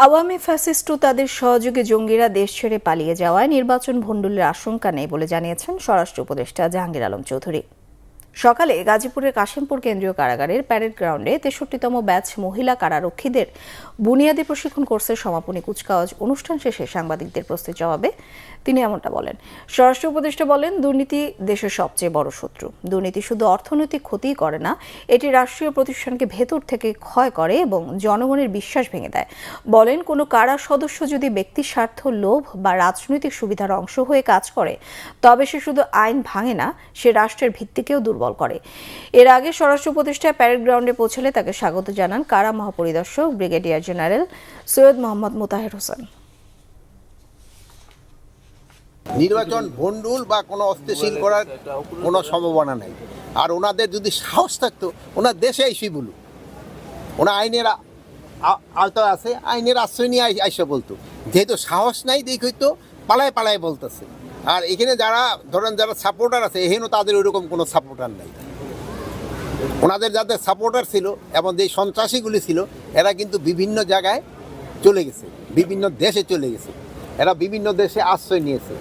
Awami fascist ও তাদের সহযোগী জঙ্গিরা দেশ ছেড়ে পালিয়ে যাওয়ায় নির্বাচন ভণ্ডুলের আশঙ্কা নেই বলে জানিয়েছেন স্বরাষ্ট্র উপদেষ্টা জাহাঙ্গীর আলম চৌধুরী। সকালে গাজীপুরের কাশিমপুর কেন্দ্রীয় কারাগারের প্যারেড গ্রাউন্ডে ৬৩তম ব্যাচ মহিলা কারারক্ষীদের বুনিয়াদী প্রশিক্ষণ কোর্সের সমাপনী কুচকাওয়াজ অনুষ্ঠান শেষে সাংবাদিকদের প্রশ্নের জবাবে তিনি এমনটা বলেন। স্বরাষ্ট্র উপদেষ্টা বলেন, দুর্নীতি দেশের সবচেয়ে বড় শত্রু। দুর্নীতি শুধু অর্থনৈতিক ক্ষতিই করে না, এটি রাষ্ট্রীয় প্রতিষ্ঠানকে ভেতর থেকে ক্ষয় করে এবং জনগণের বিশ্বাস ভেঙে দেয়। বলেন, কোনো কারা সদস্য যদি ব্যক্তি স্বার্থ, লোভ বা রাজনৈতিক সুবিধার অংশ হয়ে কাজ করে, তবে সে শুধু আইন ভাঙে না, সে রাষ্ট্রের ভিত্তিকেও দুর্বল করে। এর আগে স্বরাষ্ট্র উপদেষ্টা প্যারেড গ্রাউন্ডে পৌঁছলে তাকে স্বাগত জানান কারা মহাপরিদর্শক ব্রিগেডিয়ার জেনারেল সৈয়দ মোহাম্মদ মোতাহের হোসেন। নির্বাচন ভণ্ডুল বা কোনো অস্থিতিশীল করার কোনো সম্ভাবনা নেই। আর ওনাদের যদি সাহস থাকতো, ওনার দেশে এসে বলুক, ওনা আইনের আওতায় আছে, আইনের আশ্রয় নিয়ে আইসা বলতো। যেহেতু সাহস নাই, দেখে তো পালায় পালায় বলতেছে। আর এখানে যারা ধরেন যারা সাপোর্টার আছে, এখানেও তাদের ওইরকম কোনো সাপোর্টার নাই। ওনাদের যাদের সাপোর্টার ছিল এবং যে সন্ত্রাসীগুলি ছিল, এরা কিন্তু বিভিন্ন জায়গায় চলে গেছে, বিভিন্ন দেশে চলে গেছে, এরা বিভিন্ন দেশে আশ্রয় নিয়েছে।